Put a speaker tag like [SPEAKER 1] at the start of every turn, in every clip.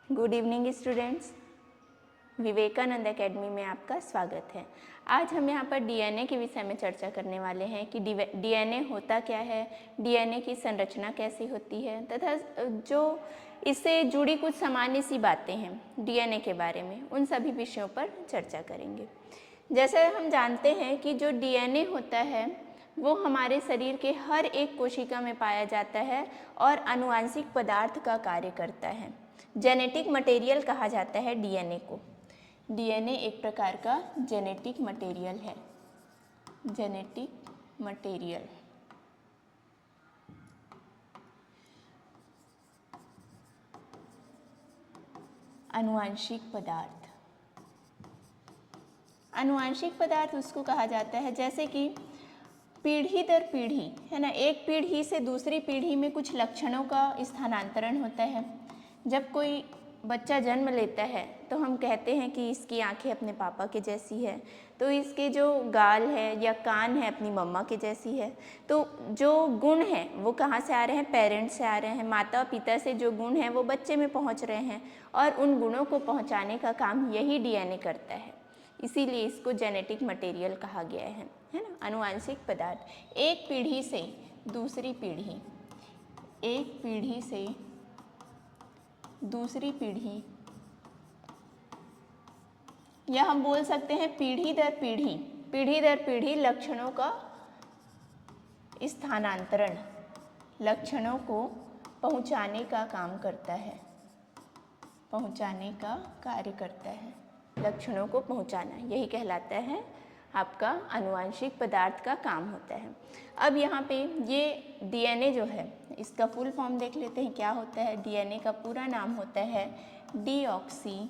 [SPEAKER 1] Good evening students, Vivekananda academy में आपका स्वागत है। आज हम यहाँ पर डीएनए के विषय में चर्चा करने वाले हैं कि डीएनए होता क्या है, डीएनए की संरचना कैसी होती है तथा जो इससे जुड़ी कुछ सामान्य सी बातें हैं डीएनए के बारे में, उन सभी विषयों पर चर्चा करेंगे। जैसे हम जानते हैं कि जो डीएनए होता है वो हमारे शरीर के हर एक कोशिका में पाया जाता है और आनुवंशिक पदार्थ का कार्य करता है। जेनेटिक मटेरियल कहा जाता है डीएनए को। डीएनए एक प्रकार का जेनेटिक मटेरियल है। जेनेटिक मटेरियल, आनुवंशिक पदार्थ। आनुवंशिक पदार्थ उसको कहा जाता है जैसे कि पीढ़ी दर पीढ़ी, है ना, एक पीढ़ी से दूसरी पीढ़ी में कुछ लक्षणों का स्थानांतरण होता है। जब कोई बच्चा जन्म लेता है तो हम कहते हैं कि इसकी आंखें अपने पापा के जैसी है, तो इसके जो गाल है या कान है अपनी मम्मा के जैसी है। तो जो गुण हैं वो कहाँ से आ रहे हैं? पेरेंट्स से आ रहे हैं। माता पिता से जो गुण हैं वो बच्चे में पहुँच रहे हैं और उन गुणों को पहुँचाने का काम यही डीएनए करता है। इसीलिए इसको जेनेटिक मटेरियल कहा गया है ना, आनुवंशिक पदार्थ। एक पीढ़ी से दूसरी पीढ़ी, एक पीढ़ी से दूसरी पीढ़ी, या हम बोल सकते हैं पीढ़ी दर पीढ़ी लक्षणों का स्थानांतरण, लक्षणों को पहुंचाने का काम करता है, पहुंचाने का कार्य करता है। लक्षणों को पहुंचाना, यही कहलाता है आपका आनुवंशिक पदार्थ का काम होता है। अब यहाँ पे ये डीएनए जो है इसका फुल फॉर्म देख लेते हैं क्या होता है। डीएनए का पूरा नाम होता है deoxy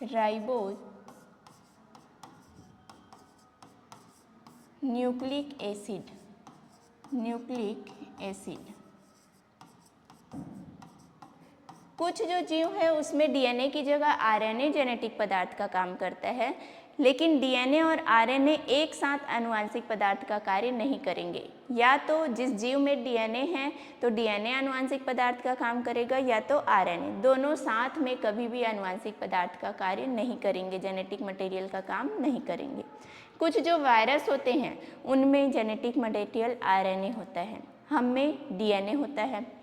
[SPEAKER 1] ribo nucleic acid, nucleic acid. कुछ जो जीव है उसमें डीएनए की जगह आरएनए जेनेटिक पदार्थ का काम करता है, लेकिन डीएनए और आरएनए एक साथ आनुवंशिक पदार्थ का कार्य नहीं करेंगे। या तो जिस जीव में डीएनए है तो डीएनए आनुवंशिक पदार्थ का काम करेगा, या तो आरएनए। दोनों साथ में कभी भी आनुवंशिक पदार्थ का कार्य नहीं करेंगे, जेनेटिक मटेरियल का काम नहीं करेंगे। कुछ जो वायरस होते हैं उनमें जेनेटिक मटेरियल आरएनए होता है, हम में डीएनए होता है।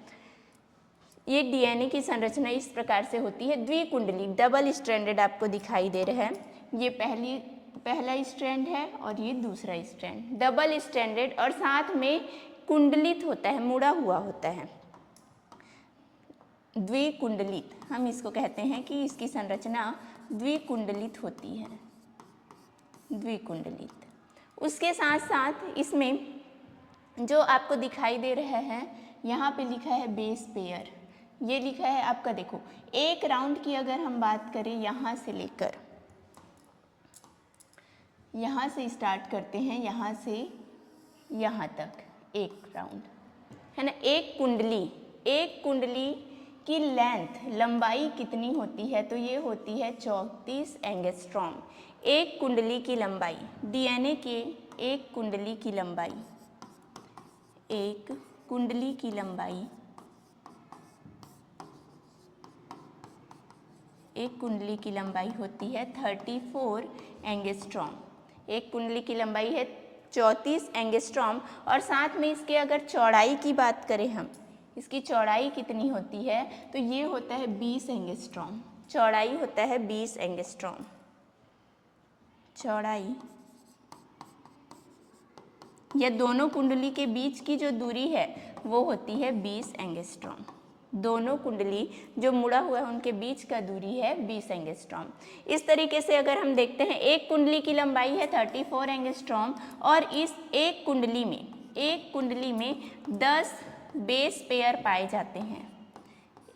[SPEAKER 1] ये डीएनए की संरचना इस प्रकार से होती है, द्विकुंडली, डबल स्ट्रैंडेड आपको दिखाई दे रहा है। ये पहला स्ट्रैंड है और ये दूसरा स्ट्रैंड, डबल स्ट्रैंडेड, और साथ में कुंडलित होता है, मुड़ा हुआ होता है, द्विकुंडलित। हम इसको कहते हैं कि इसकी संरचना द्विकुंडलित होती है, द्विकुंडलित। उसके साथ साथ इसमें जो आपको दिखाई दे रहा है, यहाँ पे लिखा है बेस पेयर। ये लिखा है आपका, देखो, एक राउंड की अगर हम बात करें, यहाँ से लेकर, यहाँ से स्टार्ट करते हैं, यहाँ से यहाँ तक एक राउंड, है ना। एक कुंडली की लेंथ, लंबाई कितनी होती है? तो ये होती है 34 एंगस्ट्रॉम। एक कुंडली की लंबाई, डीएनए की एक कुंडली की लंबाई, एक कुंडली की लंबाई, एक कुंडली की लंबाई होती है 34 एंगस्ट्रॉम। एक कुंडली की लंबाई है 34 एंगस्ट्रॉम, और साथ में इसके अगर चौड़ाई की बात करें हम, इसकी चौड़ाई कितनी होती है? तो ये होता है 20 एंगस्ट्रॉम। चौड़ाई होता है 20 एंगस्ट्रॉम, चौड़ाई, या दोनों कुंडली के बीच की जो दूरी है वो होती है 20 एंगस्ट्रॉम। दोनों कुंडली जो मुड़ा हुआ है उनके बीच का दूरी है 20 एंगस्ट्रॉम। इस तरीके से अगर हम देखते हैं, एक कुंडली की लंबाई है 34 एंगस्ट्रॉम, और इस एक कुंडली में 10 बेस पेयर पाए जाते हैं।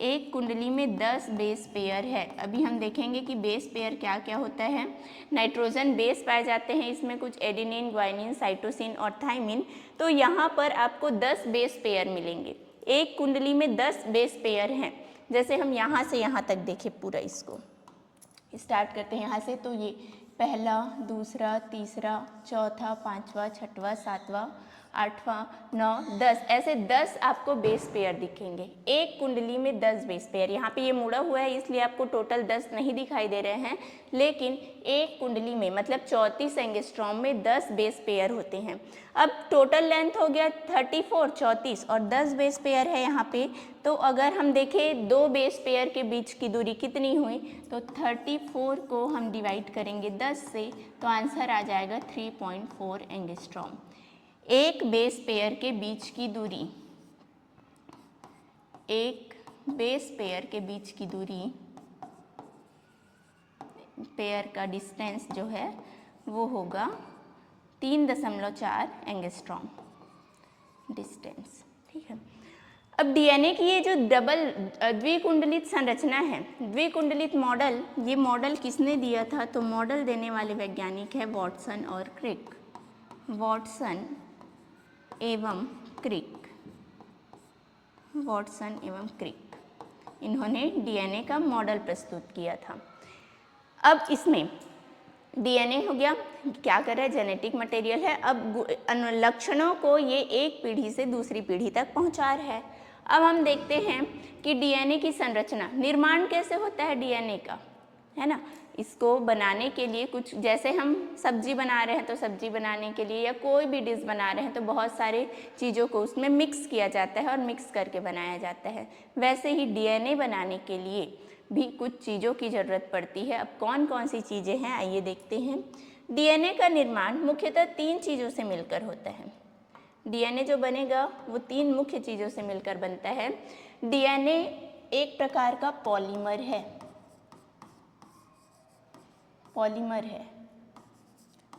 [SPEAKER 1] एक कुंडली में 10 बेस पेयर है। अभी हम देखेंगे कि बेस पेयर क्या क्या होता है। नाइट्रोजन बेस पाए जाते हैं, इसमें कुछ एडेनिन, ग्वानिन, साइटोसिन और थाइमिन। तो यहाँ पर आपको 10 बेस पेयर मिलेंगे। एक कुंडली में 10 बेस पेयर हैं। जैसे हम यहाँ से यहाँ तक देखें, पूरा इसको स्टार्ट करते हैं यहाँ से, तो ये पहला, दूसरा, तीसरा, चौथा, पांचवा, छठवां, सातवां, 8वां, 9, 10, ऐसे 10 आपको बेस पेयर दिखेंगे। एक कुंडली में 10 बेस पेयर, यहाँ पे ये मुड़ा हुआ है इसलिए आपको टोटल 10 नहीं दिखाई दे रहे हैं, लेकिन एक कुंडली में मतलब 34 एंगस्ट्रॉम में 10 बेस पेयर होते हैं। अब टोटल लेंथ हो गया 34, 34 और 10 बेस पेयर है यहाँ पे, तो अगर हम देखें दो बेस पेयर के बीच की दूरी कितनी हुई, तो 34 को हम डिवाइड करेंगे 10 से, तो आंसर आ जाएगा 3.4 एंगस्ट्रॉम। एक बेस पेयर के बीच की दूरी, एक बेस पेयर के बीच की दूरी, पेयर का डिस्टेंस जो है वो होगा 3.4 एंगस्ट्रॉम डिस्टेंस। ठीक है, अब डीएनए की ये जो डबल द्विकुंडलित संरचना है, द्विकुंडलित मॉडल, ये मॉडल किसने दिया था, तो मॉडल देने वाले वैज्ञानिक है वाटसन और क्रिक, वाटसन एवं क्रिक, वाटसन एवं क्रिक, इन्होंने डीएनए का मॉडल प्रस्तुत किया था। अब इसमें डीएनए हो गया, क्या कर रहा है, जेनेटिक मटेरियल है। अब लक्षणों को ये एक पीढ़ी से दूसरी पीढ़ी तक पहुंचा रहा है। अब हम देखते हैं कि डीएनए की संरचना, निर्माण कैसे होता है डीएनए का, है ना। इसको बनाने के लिए कुछ, जैसे हम सब्जी बना रहे हैं तो सब्जी बनाने के लिए या कोई भी डिश बना रहे हैं तो बहुत सारे चीज़ों को उसमें मिक्स किया जाता है और मिक्स करके बनाया जाता है, वैसे ही डीएनए बनाने के लिए भी कुछ चीज़ों की ज़रूरत पड़ती है। अब कौन कौन सी चीज़ें हैं आइए देखते हैं। डीएनए का निर्माण मुख्यतः 3 चीज़ों से मिलकर होता है। डीएनए जो बनेगा वो 3 मुख्य चीज़ों से मिलकर बनता है। डीएनए एक प्रकार का पॉलीमर है, पॉलीमर है,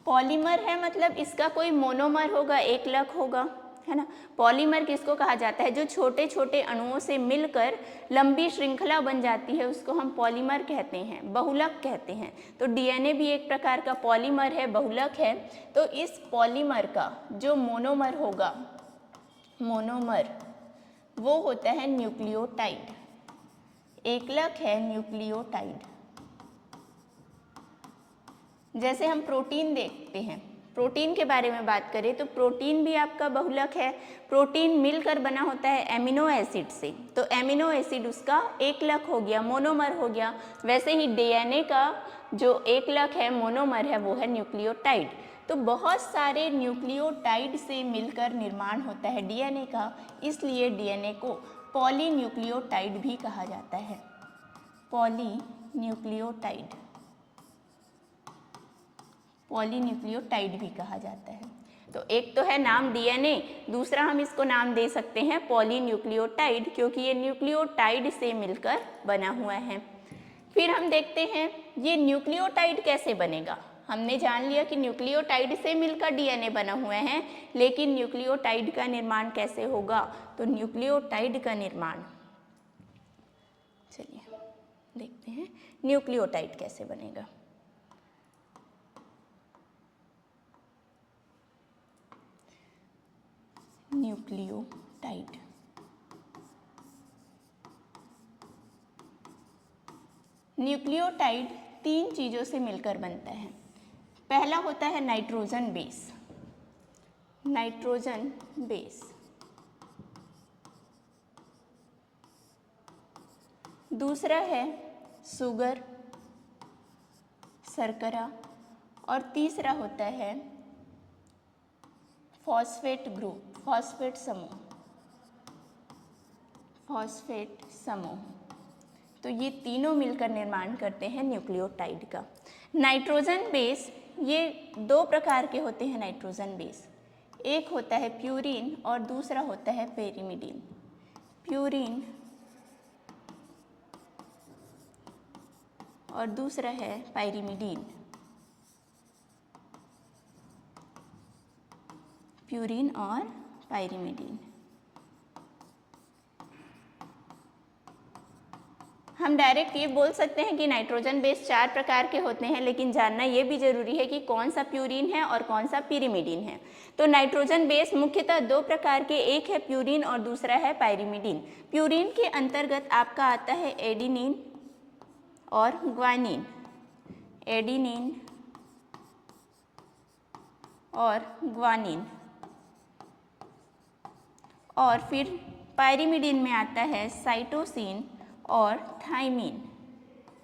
[SPEAKER 1] पॉलीमर है मतलब इसका कोई मोनोमर होगा, एकलक होगा, है ना। पॉलीमर किसको कहा जाता है, जो छोटे छोटे अणुओं से मिलकर लंबी श्रृंखला बन जाती है उसको हम पॉलीमर कहते हैं, बहुलक कहते हैं। तो डीएनए भी एक प्रकार का पॉलीमर है, बहुलक है। तो इस पॉलीमर का जो मोनोमर होगा, मोनोमर, वो होता है न्यूक्लियोटाइड, एकलक है न्यूक्लियोटाइड। जैसे हम प्रोटीन देखते हैं, प्रोटीन के बारे में बात करें तो प्रोटीन भी आपका बहुलक है। प्रोटीन मिलकर बना होता है एमिनो एसिड से, तो एमिनो एसिड उसका एकलक हो गया, मोनोमर हो गया। वैसे ही डीएनए का जो एकलक है, मोनोमर है, वो है न्यूक्लियोटाइड। तो बहुत सारे न्यूक्लियोटाइड से मिलकर निर्माण होता है डीएनए का, इसलिए डीएनए को पॉलीन्यूक्लियोटाइड भी कहा जाता है, पॉलीन्यूक्लियोटाइड, पॉलीन्यूक्लियोटाइड भी कहा जाता है। तो एक तो है नाम डीएनए, दूसरा हम इसको नाम दे सकते हैं पॉलीन्यूक्लियोटाइड, क्योंकि ये न्यूक्लियोटाइड से मिलकर बना हुआ है। फिर हम देखते हैं ये न्यूक्लियोटाइड कैसे बनेगा। हमने जान लिया कि न्यूक्लियोटाइड से मिलकर डीएनए बना हुआ है, लेकिन न्यूक्लियोटाइड का निर्माण कैसे होगा, तो न्यूक्लियोटाइड का निर्माण, चलिए देखते हैं न्यूक्लियोटाइड कैसे बनेगा। न्यूक्लियोटाइड, न्यूक्लियोटाइड 3 चीज़ों से मिलकर बनता है। पहला होता है नाइट्रोजन बेस, नाइट्रोजन बेस। दूसरा है शुगर, शर्करा, और तीसरा होता है फॉस्फेट ग्रुप, फॉस्फेट समूह, फॉस्फेट समूह। तो ये तीनों मिलकर निर्माण करते हैं न्यूक्लियोटाइड का। नाइट्रोजन बेस, ये 2 प्रकार के होते हैं नाइट्रोजन बेस, एक होता है प्यूरीन और दूसरा होता है पेरिमिडीन। प्यूरीन और दूसरा है पाइरिमिडीन, प्यूरीन और पाइरिमिडीन। हम डायरेक्ट ये बोल सकते हैं कि नाइट्रोजन बेस 4 प्रकार के होते हैं, लेकिन जानना ये भी जरूरी है कि कौन सा प्यूरीन है और कौन सा पिरिमिडीन है। तो नाइट्रोजन बेस मुख्यतः 2 प्रकार के, एक है प्यूरीन और दूसरा है पाइरिमिडीन। प्यूरीन के अंतर्गत आपका आता है एडिनिन और ग्वानिन, एडिनिन और ग्वानिन। और फिर पायरिमिडीन में आता है साइटोसिन और थाइमिन,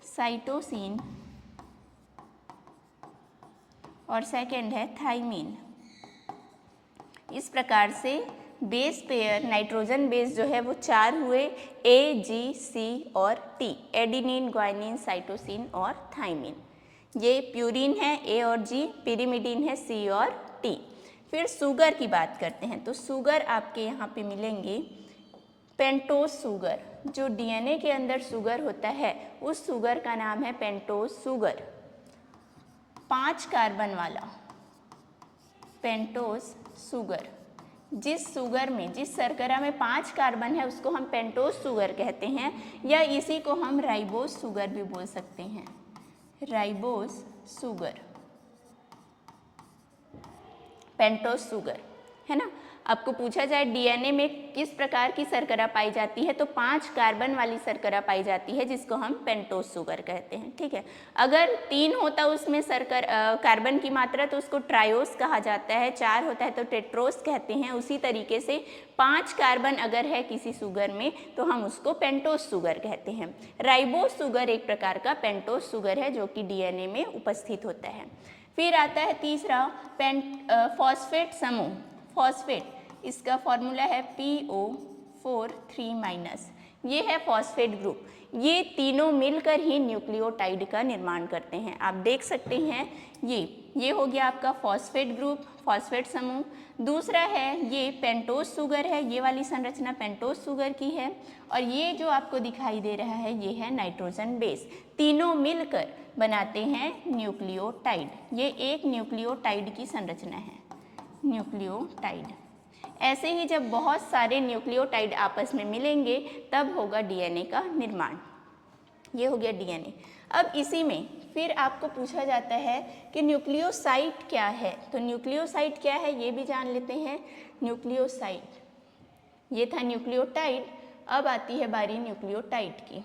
[SPEAKER 1] साइटोसिन और सेकेंड है थाइमिन। इस प्रकार से बेस पेयर नाइट्रोजन बेस जो है वो 4 हुए, ए, जी, सी और टी, एडिनिन, ग्वाइनिन, साइटोसिन और थाइमिन। ये प्यूरिन है ए और जी, पिरिमिडीन है सी और टी। फिर शुगर की बात करते हैं तो शुगर आपके यहाँ पे मिलेंगे पेंटोस शुगर। जो डीएनए के अंदर शुगर होता है उस शुगर का नाम है पेंटोस शुगर, 5 कार्बन वाला पेंटोस शुगर। जिस शुगर में, जिस शर्करा में 5 कार्बन है उसको हम पेंटोस शुगर कहते हैं, या इसी को हम राइबोस शुगर भी बोल सकते हैं, राइबोस शुगर, पेंटोस शुगर, है ना। आपको पूछा जाए डीएनए में किस प्रकार की शर्करा पाई जाती है तो 5 कार्बन वाली शर्करा पाई जाती है जिसको हम पेंटोस शुगर कहते हैं, ठीक है। अगर 3 होता उसमें कार्बन की मात्रा तो उसको ट्रायोस कहा जाता है, 4 होता है तो टेट्रोस कहते हैं। उसी तरीके से 5 कार्बन अगर है किसी शुगर में तो हम उसको पेंटोस शुगर कहते हैं। राइबोस शुगर एक प्रकार का पेंटोस शुगर है जो कि डीएनए में उपस्थित होता है। फिर आता है तीसरा फॉस्फेट समूह, फॉस्फेट, इसका फॉर्मूला है PO4 3-। ये है फॉस्फेट ग्रुप। ये तीनों मिलकर ही न्यूक्लियोटाइड का निर्माण करते हैं। आप देख सकते हैं ये हो गया आपका फॉस्फेट ग्रुप, फॉस्फेट समूह। दूसरा है ये पेंटोस शुगर है, ये वाली संरचना पेंटोस शुगर की है। और ये जो आपको दिखाई दे रहा है ये है नाइट्रोजन बेस। तीनों मिलकर बनाते हैं न्यूक्लियोटाइड। ये एक न्यूक्लियोटाइड की संरचना है, न्यूक्लियोटाइड। ऐसे ही जब बहुत सारे न्यूक्लियोटाइड आपस में मिलेंगे तब होगा डीएनए का निर्माण। ये हो गया डीएनए। अब इसी में फिर आपको पूछा जाता है कि न्यूक्लियोसाइड क्या है, तो न्यूक्लियोसाइड क्या है ये भी जान लेते हैं। न्यूक्लियोसाइड, ये था न्यूक्लियोटाइड। अब आती है बारी न्यूक्लियोटाइड की।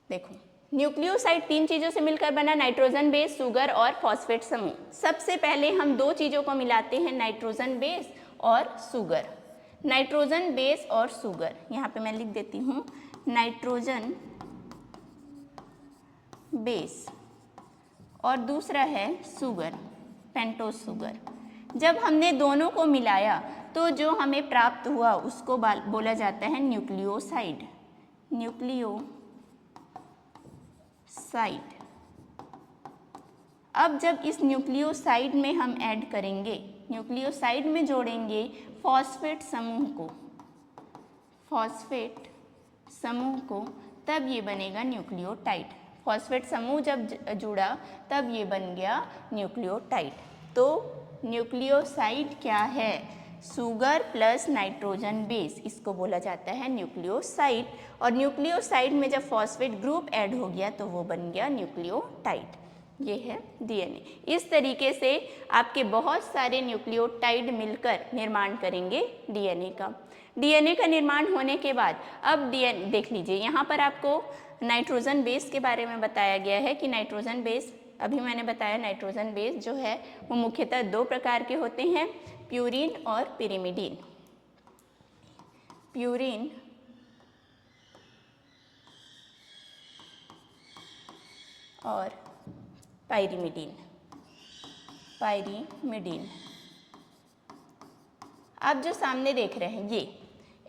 [SPEAKER 1] देखो न्यूक्लियोसाइड 3 चीज़ों से मिलकर बना, नाइट्रोजन बेस, शुगर और फॉस्फेट समूह। सबसे पहले हम 2 चीज़ों को मिलाते हैं, नाइट्रोजन बेस और शुगर। नाइट्रोजन बेस और शुगर, यहाँ पे मैं लिख देती हूँ नाइट्रोजन बेस, और दूसरा है शुगर, पेंटोस शुगर। जब हमने दोनों को मिलाया तो जो हमें प्राप्त हुआ उसको बोला जाता है न्यूक्लियोसाइड, न्यूक्लियोसाइड। अब जब इस न्यूक्लियोसाइड में हम ऐड करेंगे, न्यूक्लियोसाइड में जोड़ेंगे फॉस्फेट समूह को, फॉस्फेट समूह को, तब ये बनेगा न्यूक्लियोटाइड। फॉस्फेट समूह जब जुड़ा तब ये बन गया न्यूक्लियोटाइड। तो न्यूक्लियोसाइड क्या है? शुगर प्लस नाइट्रोजन बेस, इसको बोला जाता है न्यूक्लियोसाइड। और न्यूक्लियोसाइड में जब फॉस्फेट ग्रुप ऐड हो गया तो वो बन गया न्यूक्लियोटाइड। ये है डीएनए। इस तरीके से आपके बहुत सारे न्यूक्लियोटाइड मिलकर निर्माण करेंगे डीएनए का। डीएनए का निर्माण होने के बाद अब डीएनए देख लीजिए, यहाँ पर आपको नाइट्रोजन बेस के बारे में बताया गया है कि नाइट्रोजन बेस, अभी मैंने बताया नाइट्रोजन बेस जो है वो मुख्यतः 2 प्रकार के होते हैं, प्यूरिन और पिरिमिडीन। प्यूरिन और पायरिमिडीन, पायरिमिडीन। आप जो सामने देख रहे हैं ये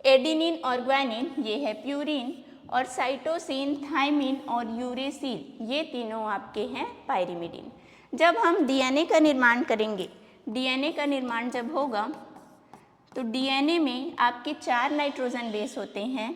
[SPEAKER 1] एडिनिन और ग्वानिन, ये है प्यूरिन, और साइटोसिन, थाइमिन और यूरेसिल, ये तीनों आपके हैं पायरिमिडीन। जब हम डीएनए का निर्माण करेंगे, डीएनए का निर्माण जब होगा तो डीएनए में आपके 4 नाइट्रोजन बेस होते हैं,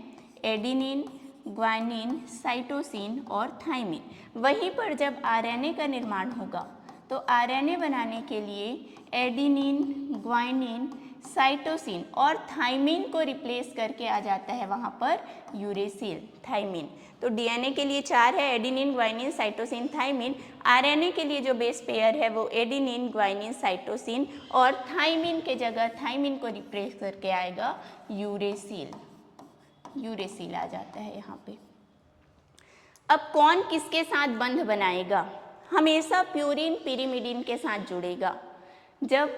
[SPEAKER 1] एडिनिन, ग्वानिन, साइटोसिन और थाइमिन। वहीं पर जब आरएनए का निर्माण होगा तो आरएनए बनाने के लिए एडिनिन, ग्वानिन, साइटोसिन और थाइमिन को रिप्लेस करके आ जाता है वहाँ पर यूरेसिल, थाइमिन। तो डीएनए के लिए 4 है, adenine, guanine, cytosine, thymine. RNA के लिए जो बेस पेयर है वो एडिनिन, ग्वानिन, साइटोसिन और थाइमिन के जगह थाइमिन को रिप्लेस करके आएगा यूरेसिल, यूरेसिल आ जाता है यहाँ पे। अब कौन किसके साथ बंध बनाएगा? हमेशा प्यूरिन पिरिमिडीन के साथ जुड़ेगा। जब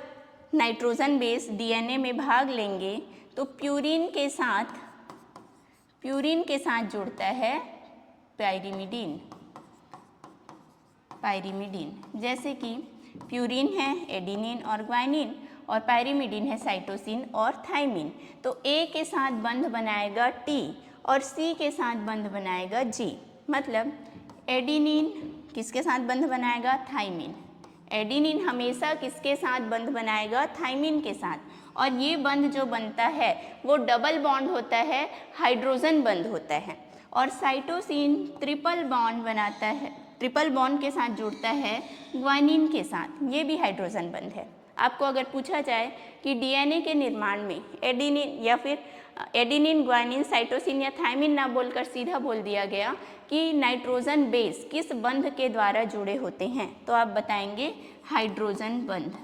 [SPEAKER 1] नाइट्रोजन बेस डीएनए में भाग लेंगे तो प्यूरिन के साथ जुड़ता है पायरिमिडीन। जैसे कि प्यूरिन है एडिनिन और ग्वानिन और पायरिमिडीन है साइटोसिन और थाइमिन। तो ए के साथ बंध बनाएगा टी और सी के साथ बंध बनाएगा जी। मतलब एडिनिन किसके साथ बंध बनाएगा? थाइमिन। एडिनिन हमेशा किसके साथ बंध बनाएगा? थाइमिन के साथ। और ये बंध जो बनता है वो डबल बॉन्ड होता है, हाइड्रोजन बंध होता है। और साइटोसिन ट्रिपल बॉन्ड बनाता है, ट्रिपल बॉन्ड के साथ जुड़ता है ग्वानिन के साथ, ये भी हाइड्रोजन बंध है। आपको अगर पूछा जाए कि डीएनए के निर्माण में एडिनिन या फिर एडिनिन, ग्वानिन, साइटोसिन या थाइमिन ना बोलकर सीधा बोल दिया गया कि नाइट्रोजन बेस किस बंध के द्वारा जुड़े होते हैं, तो आप बताएंगे हाइड्रोजन बंध।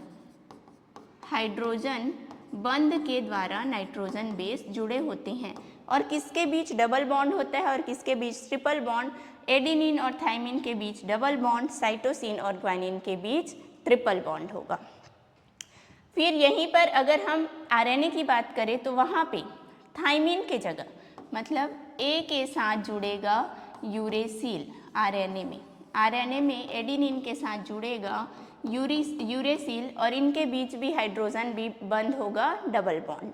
[SPEAKER 1] हाइड्रोजन बंध के द्वारा नाइट्रोजन बेस जुड़े होते हैं। और किसके बीच डबल बॉन्ड होता है और किसके बीच ट्रिपल बॉन्ड? एडिनिन और थाइमिन के बीच डबल बॉन्ड, साइटोसिन और ग्वानिन के बीच ट्रिपल बॉन्ड होगा। फिर यहीं पर अगर हम आरएनए की बात करें तो वहाँ पे थाइमिन के जगह मतलब ए के साथ जुड़ेगा यूरेसिल। आरएनए में एडिनिन के साथ जुड़ेगा यूरेसिल और इनके बीच भी हाइड्रोजन भी बंद होगा डबल बॉन्ड।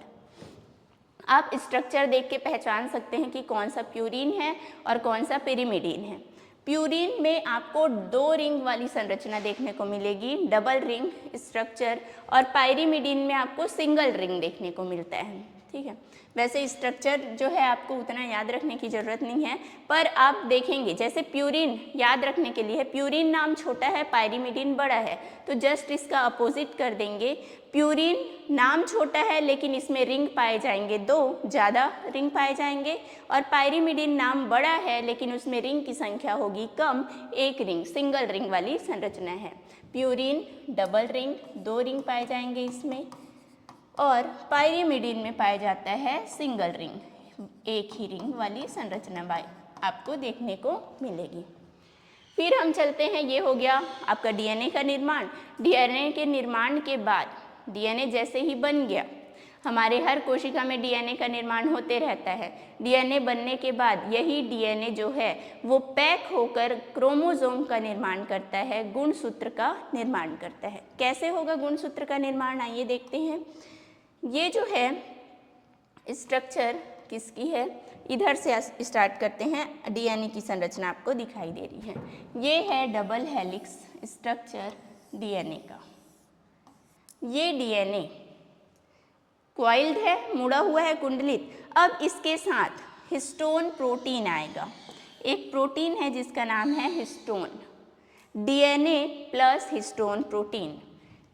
[SPEAKER 1] आप स्ट्रक्चर देख के पहचान सकते हैं कि कौन सा प्यूरिन है और कौन सा पिरिमिडीन है। प्यूरिन में आपको 2 रिंग वाली संरचना देखने को मिलेगी, डबल रिंग स्ट्रक्चर, और पायरिमिडीन में आपको सिंगल रिंग देखने को मिलता है। ठीक है, वैसे स्ट्रक्चर जो है आपको उतना याद रखने की ज़रूरत नहीं है, पर आप देखेंगे जैसे प्यूरिन याद रखने के लिए प्यूरिन नाम छोटा है, पायरिमिडीन बड़ा है, तो जस्ट इसका अपोजिट कर देंगे। प्यूरिन नाम छोटा है लेकिन इसमें रिंग पाए जाएंगे 2, ज़्यादा रिंग पाए जाएंगे, और पायरिमिडीन नाम बड़ा है लेकिन उसमें रिंग की संख्या होगी कम, 1 रिंग, सिंगल रिंग वाली संरचना है। प्यूरिन डबल रिंग, 2 रिंग पाए जाएंगे इसमें, और पायरिमिडीन में पाया जाता है सिंगल रिंग, 1 ही रिंग वाली संरचना आपको देखने को मिलेगी। फिर हम चलते हैं, ये हो गया आपका डीएनए का निर्माण। डीएनए के निर्माण के बाद डीएनए जैसे ही बन गया, हमारे हर कोशिका में डीएनए का निर्माण होते रहता है। डीएनए बनने के बाद यही डीएनए जो है वो पैक होकर क्रोमोसोम का निर्माण करता है, गुणसूत्र का निर्माण करता है। कैसे होगा गुणसूत्र का निर्माण, आइए देखते हैं। ये जो है स्ट्रक्चर किसकी है, इधर से स्टार्ट करते हैं। डीएनए की संरचना आपको दिखाई दे रही है, ये है डबल हेलिक्स स्ट्रक्चर डीएनए का। ये डीएनए कॉइल्ड है, मुड़ा हुआ है, कुंडलित। अब इसके साथ हिस्टोन प्रोटीन आएगा। एक प्रोटीन है जिसका नाम है histone. DNA plus histone protein,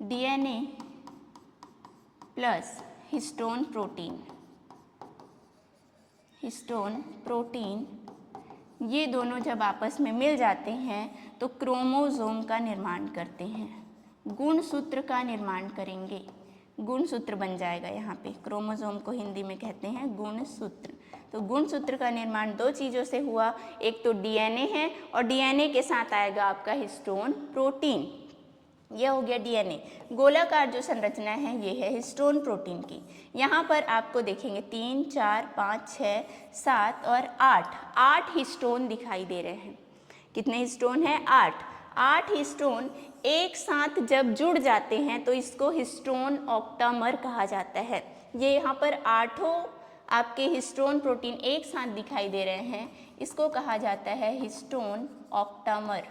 [SPEAKER 1] DNA plus histone protein, histone protein, ये दोनों जब आपस में मिल जाते हैं तो क्रोमोसोम का निर्माण करते हैं, गुणसूत्र का निर्माण करेंगे। गुणसूत्र बन जाएगा। यहाँ पे क्रोमोसोम को हिंदी में कहते हैं गुणसूत्र। तो गुणसूत्र का निर्माण 2 चीज़ों से हुआ, एक तो डीएनए है और डीएनए के साथ आएगा आपका हिस्टोन प्रोटीन। यह हो गया डीएनए। गोलाकार जो संरचना है ये है हिस्टोन प्रोटीन की। यहाँ पर आपको देखेंगे 3, 4, 5, 6, 7 और 8 हिस्टोन दिखाई दे रहे हैं। कितने हिस्टोन हैं? 8 हिस्टोन एक साथ जब जुड़ जाते हैं तो इसको हिस्टोन ऑक्टामर कहा जाता है। ये यहाँ पर 8 आपके हिस्टोन प्रोटीन एक साथ दिखाई दे रहे हैं, इसको कहा जाता है हिस्टोन ऑक्टामर।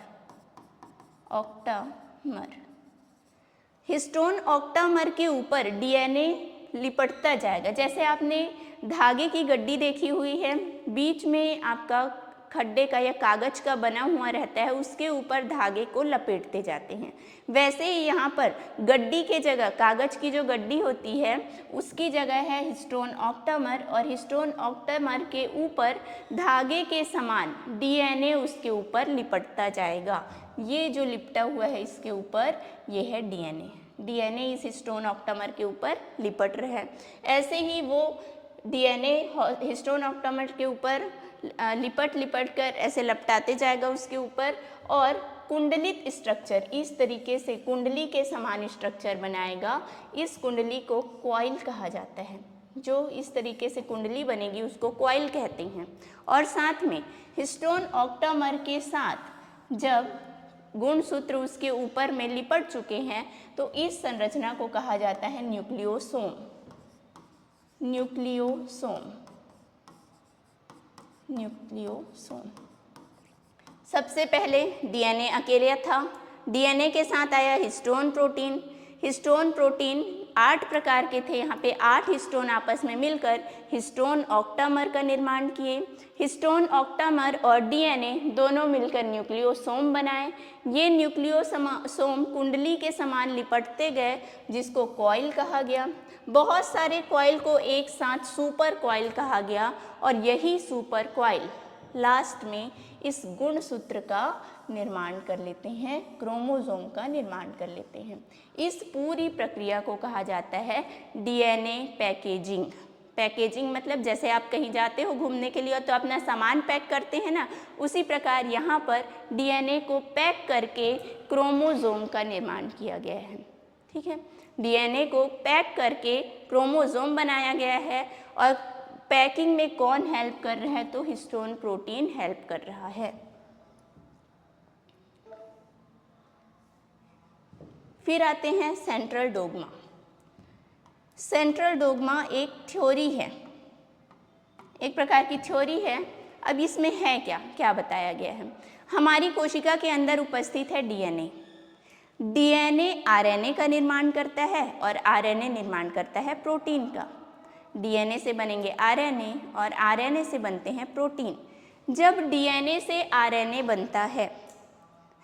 [SPEAKER 1] हिस्टोन ऑक्टामर के ऊपर डीएनए लिपटता जाएगा। जैसे आपने धागे की गड्डी देखी हुई है, बीच में आपका खड्डे का या कागज का बना हुआ रहता है, उसके ऊपर धागे को लपेटते जाते हैं। वैसे ही यहाँ पर गड्डी के जगह, कागज की जो गड्डी होती है उसकी जगह है हिस्टोन ऑक्टामर, और हिस्टोन ऑक्टामर के ऊपर धागे के समान डीएनए उसके ऊपर लिपटता जाएगा। ये जो लिपटा हुआ है इसके ऊपर, ये है डीएनए इस हिस्टोन ऑक्टामर के ऊपर लिपट रहा है। ऐसे ही वो डीएनए हिस्टोन ऑक्टामर के ऊपर लिपट कर ऐसे लपटाते जाएगा उसके ऊपर, और कुंडलित स्ट्रक्चर, इस तरीके से कुंडली के समान स्ट्रक्चर बनाएगा, इस कुंडली को कॉइल कहा जाता है। जो इस तरीके से कुंडली बनेगी उसको कॉइल कहते हैं। और साथ में हिस्टोन ऑक्टामर के साथ जब गुणसूत्र उसके ऊपर में लिपट चुके हैं तो इस संरचना को कहा जाता है न्यूक्लियोसोम। Nucleosome, nucleosome. सबसे पहले डीएनए अकेले था, डीएनए के साथ आया हिस्टोन प्रोटीन। हिस्टोन प्रोटीन 8 प्रकार के थे, यहाँ पे 8 हिस्टोन आपस में मिलकर हिस्टोन ऑक्टामर का निर्माण किए। हिस्टोन ऑक्टामर और डीएनए दोनों मिलकर न्यूक्लियोसोम बनाए। ये न्यूक्लियोसोम कुंडली के समान लिपटते गए जिसको कॉइल कहा गया। बहुत सारे कॉइल को एक साथ सुपर कॉइल कहा गया और यही सुपर कॉइल लास्ट में इस गुणसूत्र का निर्माण कर लेते हैं, क्रोमोसोम का निर्माण कर लेते हैं। इस पूरी प्रक्रिया को कहा जाता है डीएनए पैकेजिंग। पैकेजिंग मतलब जैसे आप कहीं जाते हो घूमने के लिए तो अपना सामान पैक करते हैं ना, उसी प्रकार यहाँ पर डीएनए को पैक करके क्रोमोसोम का निर्माण किया गया है। ठीक है, डीएनए को पैक करके क्रोमोसोम बनाया गया है और पैकिंग में कौन हेल्प कर रहा है तो हिस्टोन प्रोटीन हेल्प कर रहा है। फिर आते हैं सेंट्रल डोग्मा। सेंट्रल डोग्मा एक थ्योरी है, एक प्रकार की थ्योरी है। अब इसमें है क्या क्या बताया गया है। हमारी कोशिका के अंदर उपस्थित है डीएनए। डीएनए आरएनए का निर्माण करता है और आरएनए निर्माण करता है प्रोटीन का। डीएनए से बनेंगे आरएनए और आरएनए से बनते हैं प्रोटीन। जब डीएनए से आरएनए बनता है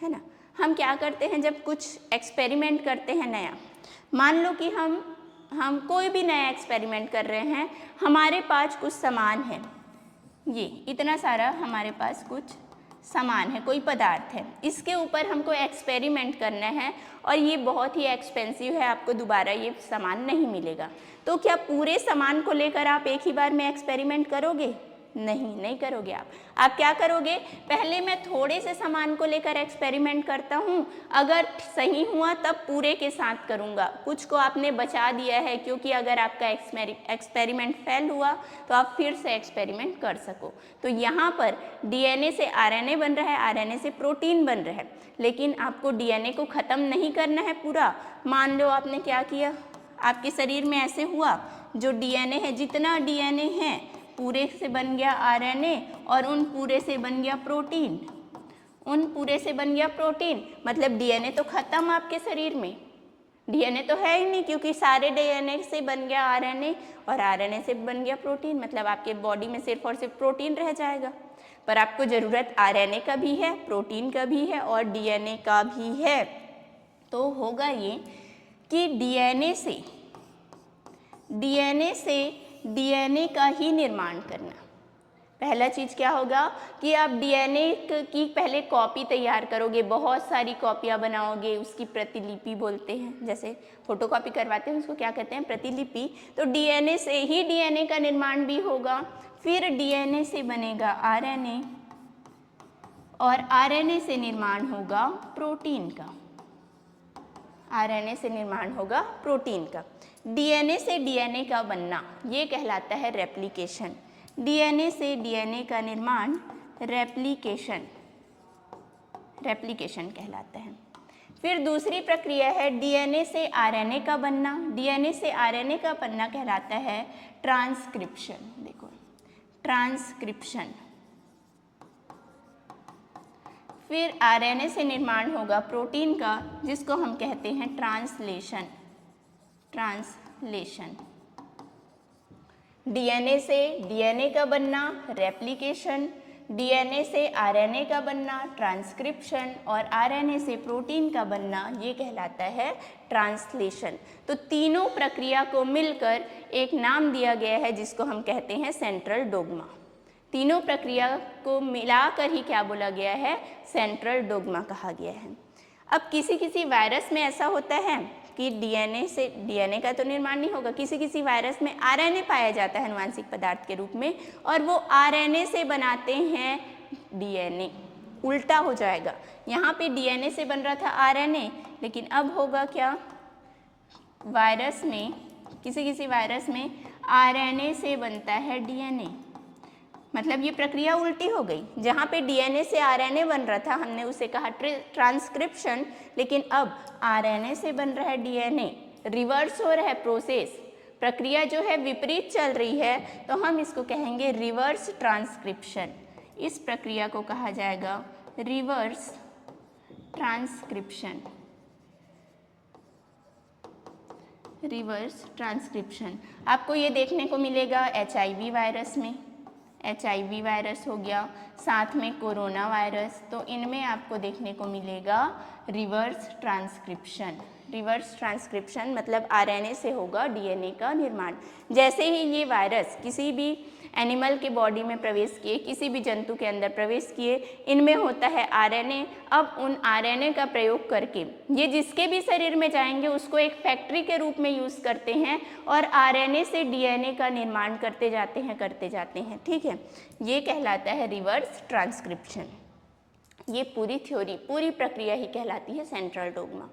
[SPEAKER 1] ना, हम क्या करते हैं जब कुछ एक्सपेरिमेंट करते हैं नया, मान लो कि हम कोई भी नया एक्सपेरिमेंट कर रहे हैं, हमारे पास कुछ सामान है, ये इतना सारा हमारे पास कुछ सामान है, कोई पदार्थ है, इसके ऊपर हमको एक्सपेरिमेंट करना है और ये बहुत ही एक्सपेंसिव है, आपको दोबारा ये सामान नहीं मिलेगा। तो क्या पूरे सामान को लेकर आप एक ही बार में एक्सपेरिमेंट करोगे? नहीं करोगे। आप क्या करोगे, पहले मैं थोड़े से सामान को लेकर एक्सपेरिमेंट करता हूँ, अगर सही हुआ तब पूरे के साथ करूँगा। कुछ को आपने बचा दिया है क्योंकि अगर आपका एक्सपेरिमेंट फेल हुआ तो आप फिर से एक्सपेरिमेंट कर सको। तो यहाँ पर डीएनए से आरएनए बन रहा है, आरएनए से प्रोटीन बन रहा है, लेकिन आपको डीएनए को ख़त्म नहीं करना है पूरा। मान लो आपने क्या किया, आपके शरीर में ऐसे हुआ, जो डीएनए है, जितना डीएनए है पूरे से बन गया आरएनए और उन पूरे से बन गया प्रोटीन, उन पूरे से बन गया प्रोटीन। मतलब डीएनए तो खत्म आपके शरीर में, डीएनए तो है ही नहीं क्योंकि सारे डीएनए से बन गया आरएनए और आरएनए से बन गया प्रोटीन। मतलब आपके बॉडी में सिर्फ और सिर्फ प्रोटीन रह जाएगा। पर आपको ज़रूरत आरएनए का भी है, प्रोटीन का भी है और डीएनए का भी है। तो होगा ये कि डीएनए का ही निर्माण करना। पहला चीज़ क्या होगा कि आप डीएनए की पहले कॉपी तैयार करोगे, बहुत सारी कॉपियाँ बनाओगे, उसकी प्रतिलिपि बोलते हैं, जैसे फोटोकॉपी करवाते हैं उसको क्या कहते हैं, प्रतिलिपि। तो डीएनए से ही डीएनए का निर्माण भी होगा। फिर डीएनए से बनेगा आरएनए और आरएनए से निर्माण होगा प्रोटीन का, आरएनए से निर्माण होगा प्रोटीन का। डीएनए से डीएनए का बनना ये कहलाता है रेप्लिकेशन। डीएनए से डीएनए का निर्माण रेप्लिकेशन कहलाता है। फिर दूसरी प्रक्रिया है डीएनए से आरएनए का बनना। डीएनए से आरएनए का बनना कहलाता है ट्रांसक्रिप्शन। देखो, ट्रांसक्रिप्शन। फिर आरएनए से निर्माण होगा प्रोटीन का, जिसको हम कहते हैं ट्रांसलेशन। डीएनए से डीएनए का बनना रेप्लिकेशन, डीएनए से आरएनए का बनना ट्रांसक्रिप्शन और आरएनए से प्रोटीन का बनना ये कहलाता है ट्रांसलेशन। तो तीनों प्रक्रिया को मिलकर एक नाम दिया गया है जिसको हम कहते हैं सेंट्रल डोग्मा। तीनों प्रक्रिया को मिलाकर ही क्या बोला गया है, सेंट्रल डोग्मा कहा गया है। अब किसी वायरस में ऐसा होता है कि डीएनए से डीएनए का तो निर्माण नहीं होगा, किसी वायरस में आरएनए पाया जाता है अनुवांशिक पदार्थ के रूप में और वो आरएनए से बनाते हैं डीएनए। उल्टा हो जाएगा। यहाँ पे डीएनए से बन रहा था आरएनए, लेकिन अब होगा क्या, वायरस में, किसी किसी वायरस में आरएनए से बनता है डीएनए। मतलब ये प्रक्रिया उल्टी हो गई। जहाँ पे डीएनए से आरएनए बन रहा था हमने उसे कहा ट्रांसक्रिप्शन, लेकिन अब आरएनए से बन रहा है डीएनए, रिवर्स हो रहा है प्रोसेस, प्रक्रिया जो है विपरीत चल रही है, तो हम इसको कहेंगे रिवर्स ट्रांसक्रिप्शन। इस प्रक्रिया को कहा जाएगा रिवर्स ट्रांसक्रिप्शन। रिवर्स ट्रांसक्रिप्शन आपको ये देखने को मिलेगा एचआईवी वायरस में, एचआईवी वायरस हो गया, साथ में कोरोना वायरस, तो इनमें आपको देखने को मिलेगा रिवर्स ट्रांसक्रिप्शन। रिवर्स ट्रांसक्रिप्शन मतलब आरएनए से होगा डीएनए का निर्माण। जैसे ही ये वायरस किसी भी एनिमल के बॉडी में प्रवेश किए, किसी भी जंतु के अंदर प्रवेश किए, इनमें होता है आरएनए। अब उन आरएनए का प्रयोग करके ये जिसके भी शरीर में जाएंगे उसको एक फैक्ट्री के रूप में यूज़ करते हैं और आरएनए से डीएनए का निर्माण करते जाते हैं, ठीक है। ये कहलाता है रिवर्स ट्रांसक्रिप्शन। ये पूरी थ्योरी, पूरी प्रक्रिया ही कहलाती है सेंट्रल डोग्मा।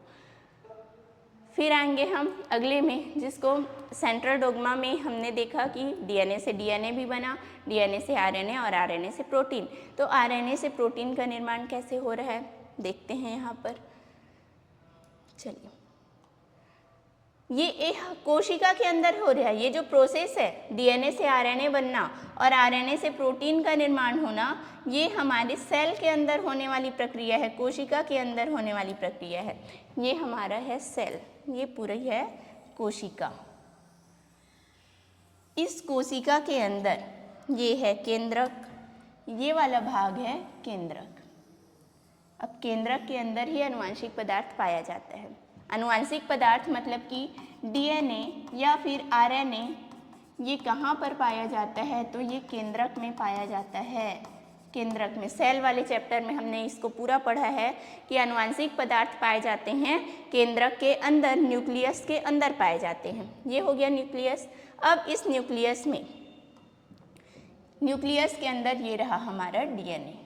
[SPEAKER 1] फिर आएंगे हम अगले में, जिसको सेंट्रल डोग्मा में हमने देखा कि डीएनए से डीएनए भी बना, डीएनए से आरएनए और आरएनए से प्रोटीन। तो आरएनए से प्रोटीन का निर्माण कैसे हो रहा है देखते हैं यहाँ पर। चलिए, ये एक कोशिका के अंदर हो रहा है, ये जो प्रोसेस है डीएनए से आरएनए बनना और आरएनए से प्रोटीन का निर्माण होना, ये हमारे सेल के अंदर होने वाली प्रक्रिया है, कोशिका के अंदर होने वाली प्रक्रिया है। ये हमारा है सेल, ये पूरी है कोशिका। इस कोशिका के अंदर ये है केंद्रक, ये वाला भाग है केंद्रक। अब केंद्रक के अंदर ही आनुवंशिक पदार्थ पाया जाता है। आनुवंशिक पदार्थ मतलब कि डीएनए या फिर आरएनए, ये कहाँ पर पाया जाता है, तो ये केंद्रक में पाया जाता है। केंद्रक में, सेल वाले चैप्टर में हमने इसको पूरा पढ़ा है कि आनुवंशिक पदार्थ पाए जाते हैं केंद्रक के अंदर, न्यूक्लियस के अंदर पाए जाते हैं। ये हो गया न्यूक्लियस। अब इस न्यूक्लियस में, न्यूक्लियस के अंदर ये रहा हमारा डीएनए,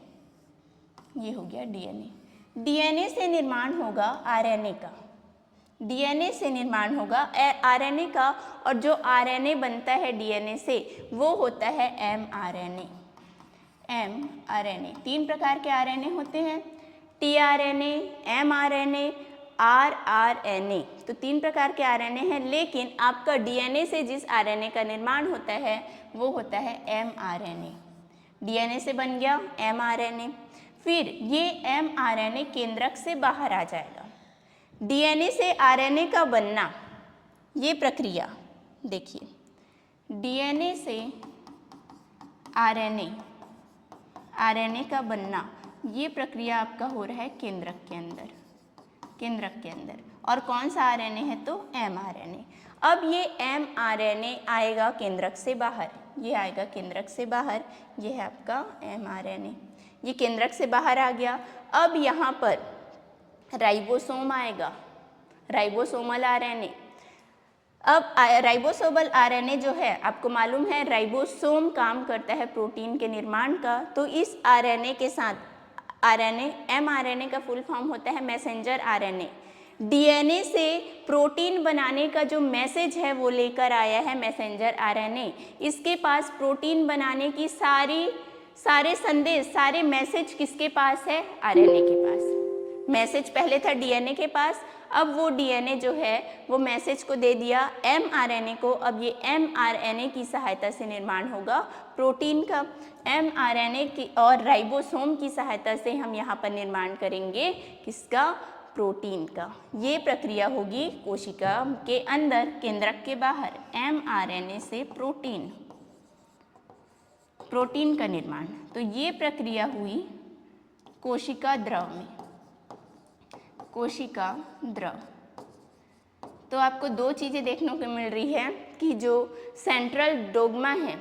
[SPEAKER 1] ये हो गया डीएनए। डीएनए से निर्माण होगा आरएनए का, डीएनए से निर्माण होगा आरएनए का, और जो आरएनए बनता है डीएनए से वो होता है एमआरएनए। एमआरएनए, 3 प्रकार के आरएनए होते हैं, टीआरएनए, एमआरएनए, आरआरएनए। तो 3 प्रकार के आरएनए हैं, लेकिन आपका डीएनए से जिस आरएनए का निर्माण होता है वो होता है एमआरएनए। डीएनए से बन गया एमआरएनए, फिर ये एमआरएनए केंद्रक से बाहर आ जाएगा। डीएनए से आरएनए का बनना, ये प्रक्रिया देखिए, डीएनए से आरएनए, आरएनए का बनना, ये प्रक्रिया आपका हो रहा है केंद्रक के अंदर, केंद्रक के अंदर। और कौन सा आरएनए है, तो एमआरएनए। अब ये एमआरएनए आएगा केंद्रक से बाहर, ये आएगा केंद्रक से बाहर, ये है आपका एमआरएनए। ये केंद्रक से बाहर आ गया। अब यहाँ पर राइबोसोम आएगा, राइबोसोमल आरएनए। अब राइबोसोमल आरएनए जो है, आपको मालूम है राइबोसोम काम करता है प्रोटीन के निर्माण का, तो इस आरएनए के साथ आरएनए, एमआरएनए का फुल फॉर्म होता है मैसेंजर आरएनए। डीएनए से प्रोटीन बनाने का जो मैसेज है वो लेकर आया है मैसेंजर आरएनए। इसके पास प्रोटीन बनाने की सारे संदेश, सारे मैसेज किसके पास है, आरएनए के पास। मैसेज पहले था डीएनए के पास, अब वो डीएनए जो है वो मैसेज को दे दिया एमआरएनए को। अब ये एमआरएनए की सहायता से निर्माण होगा प्रोटीन का। एमआरएनए की और राइबोसोम की सहायता से हम यहाँ पर निर्माण करेंगे किसका, प्रोटीन का। ये प्रक्रिया होगी कोशिका के अंदर, केंद्रक के बाहर, एमआरएनए से प्रोटीन, प्रोटीन का निर्माण। तो ये प्रक्रिया हुई कोशिका द्रव में, कोशिका द्रव। तो आपको 2 चीज़ें देखने को मिल रही है कि जो सेंट्रल डोग्मा है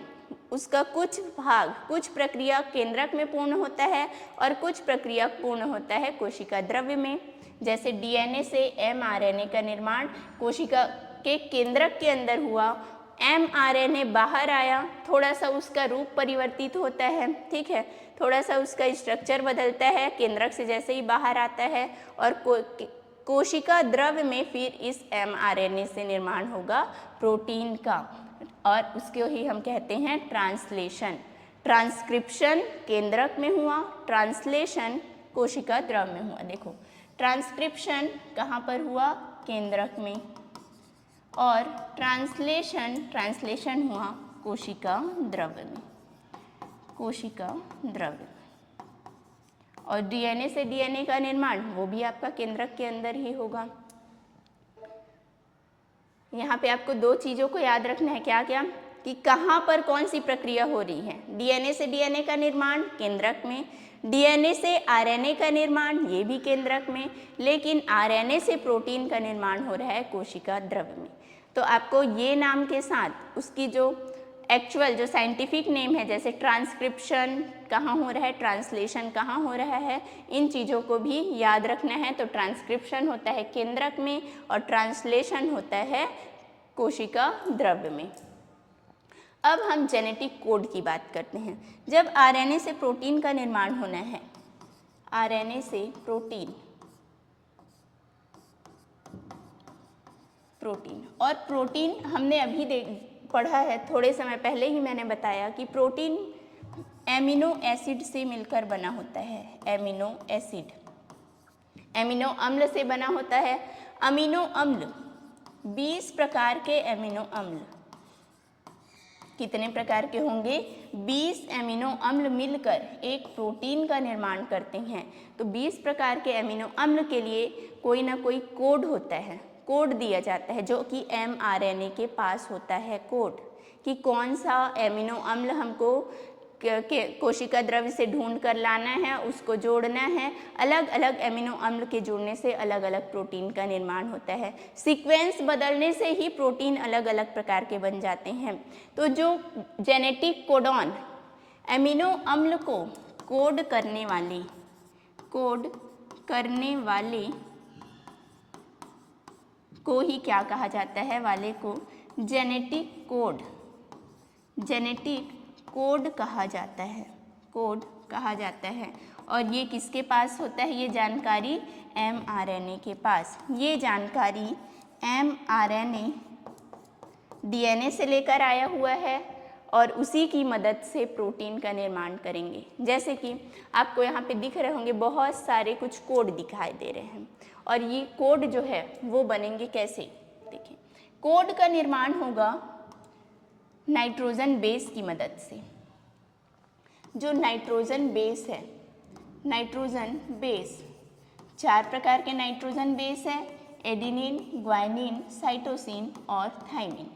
[SPEAKER 1] उसका कुछ भाग, कुछ प्रक्रिया केंद्रक में पूर्ण होता है और कुछ प्रक्रिया पूर्ण होता है कोशिका द्रव्य में। जैसे डीएनए से एमआरएनए का निर्माण कोशिका के केंद्रक के अंदर हुआ mRNA बाहर आया, थोड़ा सा उसका रूप परिवर्तित होता है, ठीक है, थोड़ा सा उसका स्ट्रक्चर बदलता है केंद्रक से जैसे ही बाहर आता है, और कोशिका द्रव में फिर इस mRNA से निर्माण होगा प्रोटीन का, और उसको ही हम कहते हैं ट्रांसलेशन। ट्रांसक्रिप्शन केंद्रक में हुआ, ट्रांसलेशन कोशिका द्रव में हुआ। देखो ट्रांसक्रिप्शन कहाँ पर हुआ? केंद्रक में, और ट्रांसलेशन हुआ कोशिका द्रव में, कोशिका द्रव में। और डीएनए से डीएनए का निर्माण वो भी आपका केंद्रक के अंदर ही होगा। यहाँ पे आपको दो चीज़ों को याद रखना है, क्या क्या, कि कहाँ पर कौन सी प्रक्रिया हो रही है। डीएनए से डीएनए का निर्माण केंद्रक में, डीएनए से आरएनए का निर्माण ये भी केंद्रक में, लेकिन आरएनए से प्रोटीन का निर्माण हो रहा है कोशिका द्रव में। तो आपको ये नाम के साथ उसकी जो एक्चुअल जो साइंटिफिक नेम है, जैसे ट्रांसक्रिप्शन कहाँ हो रहा है, ट्रांसलेशन कहाँ हो रहा है, इन चीज़ों को भी याद रखना है। तो ट्रांसक्रिप्शन होता है केंद्रक में और ट्रांसलेशन होता है कोशिका द्रव में। अब हम जेनेटिक कोड की बात करते हैं। जब आरएनए से प्रोटीन का निर्माण होना है, आरएनए से प्रोटीन और प्रोटीन हमने अभी पढ़ा है, थोड़े समय पहले ही मैंने बताया कि प्रोटीन एमिनो एसिड से मिलकर बना होता है। एमिनो एसिड, एमिनो अम्ल से बना होता है। अमीनो अम्ल 20 प्रकार के एमिनो अम्ल, कितने प्रकार के होंगे? 20 एमिनो अम्ल मिलकर एक प्रोटीन का निर्माण करते हैं। तो 20 प्रकार के एमिनो अम्ल के लिए कोई ना कोई कोड होता है, कोड दिया जाता है, जो कि mRNA के पास होता है कोड, कि कौन सा एमिनो अम्ल हमको कोशिका द्रव्य से ढूंढ कर लाना है, उसको जोड़ना है। अलग अलग एमिनो अम्ल के जुड़ने से अलग अलग प्रोटीन का निर्माण होता है। सीक्वेंस बदलने से ही प्रोटीन अलग अलग प्रकार के बन जाते हैं। तो जो जेनेटिक कोडॉन एमिनो अम्ल को कोड करने वाले को ही क्या कहा जाता है? वाले को जेनेटिक कोड कहा जाता है, कोड कहा जाता है। और ये किसके पास होता है? ये जानकारी mRNA के पास। ये जानकारी mRNA डीएनए से लेकर आया हुआ है और उसी की मदद से प्रोटीन का निर्माण करेंगे। जैसे कि आपको यहाँ पे दिख रहे होंगे बहुत सारे कुछ कोड दिखाई दे रहे हैं, और ये कोड जो है वो बनेंगे कैसे? देखिए, कोड का निर्माण होगा नाइट्रोजन बेस की मदद से। जो नाइट्रोजन बेस है, नाइट्रोजन बेस 4 प्रकार के नाइट्रोजन बेस हैं, एडिनिन, ग्वानिन, साइटोसिन और थाइमिन।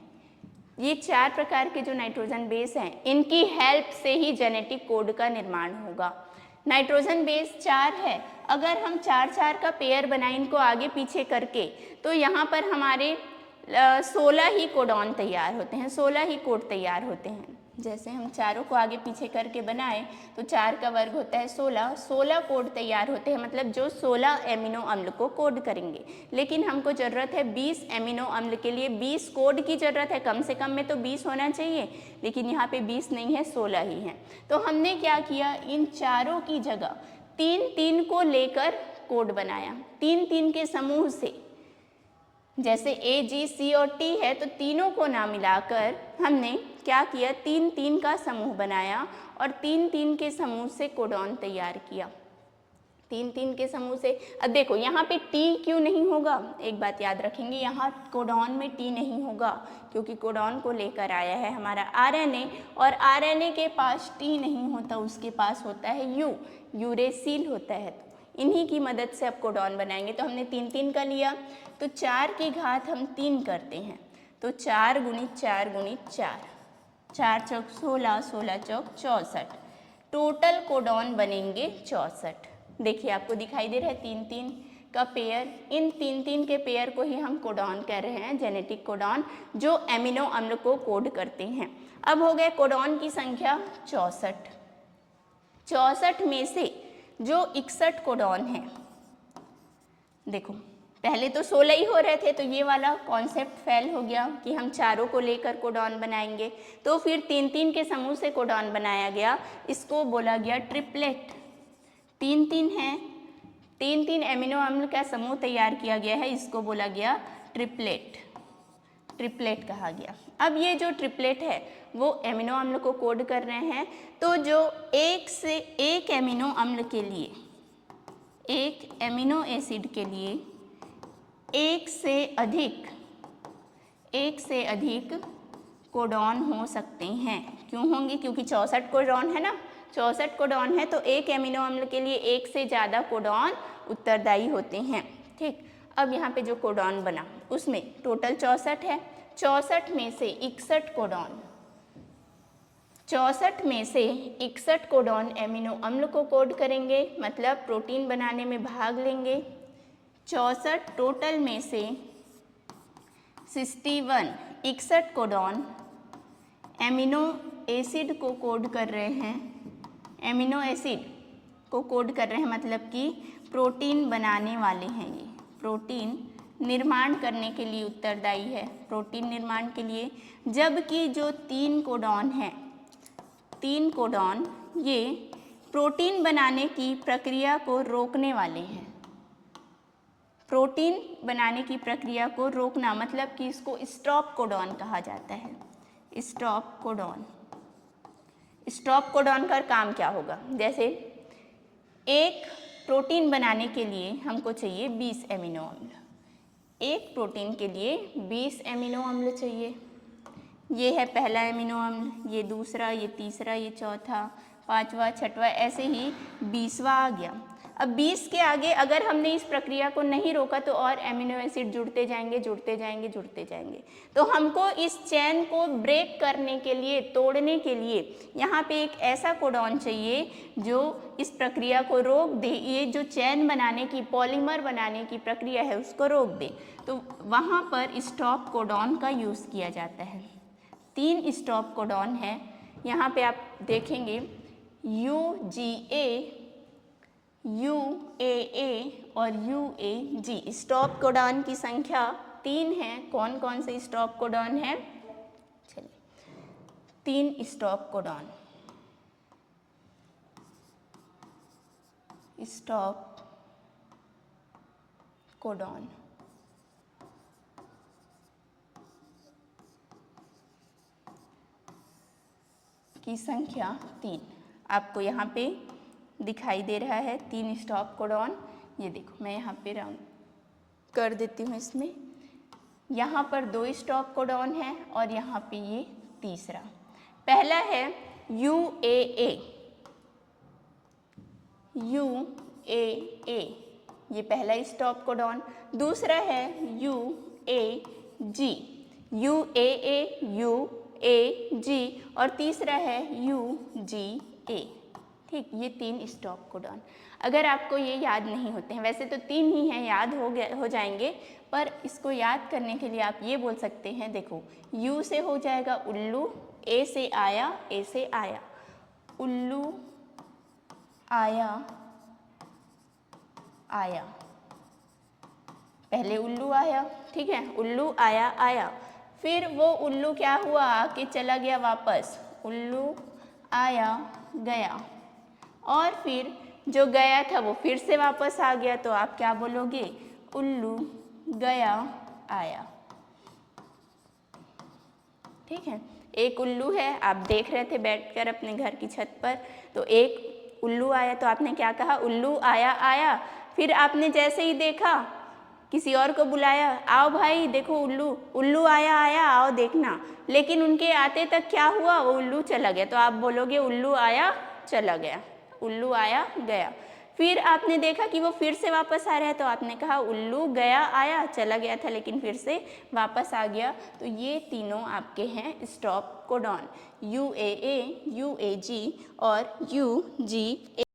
[SPEAKER 1] ये 4 प्रकार के जो नाइट्रोजन बेस हैं, इनकी हेल्प से ही जेनेटिक कोड का निर्माण होगा। नाइट्रोजन बेस 4 है, अगर हम 4-4 का पेयर बनाएं इनको आगे पीछे करके, तो यहाँ पर हमारे 16 ही कोडॉन तैयार होते हैं, 16 ही कोड तैयार होते हैं। जैसे हम चारों को आगे पीछे करके बनाएं तो 4 का वर्ग होता है 16 कोड तैयार होते हैं, मतलब जो 16 एमिनो अम्ल को कोड करेंगे। लेकिन हमको ज़रूरत है 20 एमिनो अम्ल के लिए 20 कोड की ज़रूरत है, कम से कम में तो 20 होना चाहिए, लेकिन यहाँ पे 20 नहीं है, 16 ही है। तो हमने क्या किया, इन चारों की जगह 3-3 को लेकर कोड बनाया, 3-3 के समूह से। जैसे A, G, C और T है, तो तीनों को ना मिलाकर हमने क्या किया, 3-3 का समूह बनाया और 3-3 के समूह से कोडॉन तैयार किया। 3-3 के समूह से। अब देखो यहाँ पे T क्यों नहीं होगा? एक बात याद रखेंगे, यहाँ कोडॉन में T नहीं होगा क्योंकि कोडॉन को लेकर आया है हमारा RNA, और RNA के पास T नहीं होता, उसके पास होता है U, यूरेसिल होता है। इन्हीं की मदद से अब कोडॉन बनाएंगे। तो हमने 3-3 का लिया, तो 4 की घात हम 3 करते हैं, तो 4 गुणित 4 गुणित 4, 4 चौक 16, 16 चौक 64, टोटल कोडॉन बनेंगे 64। देखिए आपको दिखाई दे रहा है 3-3 का पेयर, इन 3-3 के पेयर को ही हम कोडॉन कह रहे हैं, जेनेटिक कोडॉन, जो एमिनो अम्ल को कोड करते हैं। अब हो गए कोडॉन की संख्या 64। 64 में से जो 61 कोडॉन है, देखो पहले तो 16 ही हो रहे थे, तो ये वाला कॉन्सेप्ट फेल हो गया कि हम चारों को लेकर कोडॉन बनाएंगे। तो फिर 3-3 के समूह से कोडॉन बनाया गया, इसको बोला गया ट्रिपलेट। 3-3 है, 3-3 एमिनो अम्ल का समूह तैयार किया गया है, इसको बोला गया ट्रिपलेट, ट्रिपलेट कहा गया। अब ये जो ट्रिपलेट है वो एमिनो अम्ल को कोड कर रहे हैं, तो जो एक एमिनो अम्ल के लिए, एक एमिनो एसिड के लिए एक से अधिक कोडॉन हो सकते हैं। क्यों होंगे? क्योंकि 64 कोडॉन है ना, 64 कोडॉन है, तो एक एमिनो अम्ल के लिए एक से ज़्यादा कोडॉन उत्तरदायी होते हैं। ठीक, अब यहाँ पे जो कोडॉन बना उसमें टोटल 64 है, 64 में से 61 कोडॉन, 64 में से 61 कोडॉन एमिनो अम्ल को कोड करेंगे, मतलब प्रोटीन बनाने में भाग लेंगे। 64 टोटल में से 61 कोडॉन एमिनो एसिड को कोड कर रहे हैं, एमिनो एसिड को कोड कर रहे हैं, मतलब कि प्रोटीन बनाने वाले हैं। ये प्रोटीन निर्माण करने के लिए उत्तरदायी है, प्रोटीन निर्माण के लिए। जबकि जो 3 कोडॉन हैं, 3 कोडॉन ये प्रोटीन बनाने की प्रक्रिया को रोकने वाले हैं। प्रोटीन बनाने की प्रक्रिया को रोकना, मतलब कि इसको स्टॉप कोडॉन कहा जाता है, स्टॉप कोडॉन। स्टॉप कोडॉन का काम क्या होगा? जैसे एक प्रोटीन बनाने के लिए हमको चाहिए 20 एमिनो अम्ल, एक प्रोटीन के लिए 20 एमिनो अम्ल चाहिए। ये है पहला एमिनो अम्ल, ये दूसरा, ये तीसरा, ये चौथा, पांचवा, छठवा, ऐसे ही 20वां आ गया। अब 20 के आगे अगर हमने इस प्रक्रिया को नहीं रोका तो और एमिनो एसिड जुड़ते जाएंगे, जुड़ते जाएंगे, जुड़ते जाएंगे। तो हमको इस चेन को ब्रेक करने के लिए, तोड़ने के लिए यहाँ पे एक ऐसा कोडॉन चाहिए जो इस प्रक्रिया को रोक दे, ये जो चेन बनाने की, पॉलीमर बनाने की प्रक्रिया है उसको रोक दे। तो वहाँ पर स्टॉप कोडॉन का यूज़ किया जाता है। 3 स्टॉप कोडॉन है, यहाँ पे आप देखेंगे UGA, UAA और UAG। स्टॉप कोडॉन की संख्या 3 है। कौन कौन से स्टॉप कोडॉन है? चलिए, 3 स्टॉप कोडॉन, स्टॉप कोडॉन की संख्या 3 आपको यहाँ पे दिखाई दे रहा है। 3 स्टॉप कोडॉन, ये देखो मैं यहाँ पे राउंड कर देती हूँ। इसमें यहाँ पर 2 स्टॉप कोडॉन है और यहाँ पे ये तीसरा। पहला है UAA, UAA, ये पहला स्टॉप कोडॉन। दूसरा है UAG, UAA, UAG और तीसरा है UGA। ठीक, ये 3 स्टॉप कोडॉन। अगर आपको ये याद नहीं होते हैं, वैसे तो 3 ही हैं, याद हो जाएंगे, पर इसको याद करने के लिए आप ये बोल सकते हैं, देखो U से हो जाएगा उल्लू, A से आया, A से आया, उल्लू आया, आया, पहले उल्लू आया, ठीक है, उल्लू आया, आया, फिर वो उल्लू क्या हुआ कि चला गया वापस, उल्लू आया, गया, और फिर जो गया था वो फिर से वापस आ गया, तो आप क्या बोलोगे? उल्लू गया, आया। ठीक है, एक उल्लू है, आप देख रहे थे बैठकर अपने घर की छत पर, तो एक उल्लू आया, तो आपने क्या कहा? उल्लू आया, आया। फिर आपने जैसे ही देखा, किसी और को बुलाया, आओ भाई देखो उल्लू, उल्लू आया, आया, आओ देखना। लेकिन उनके आते तक क्या हुआ? वो उल्लू चला गया, तो आप बोलोगे उल्लू आया, चला गया, उल्लू आया, गया। फिर आपने देखा कि वो फिर से वापस आ रहा है, तो आपने कहा उल्लू गया, आया, चला गया था लेकिन फिर से वापस आ गया। तो ये तीनों आपके हैं स्टॉप कोडॉन, UAA, UAG और UGA।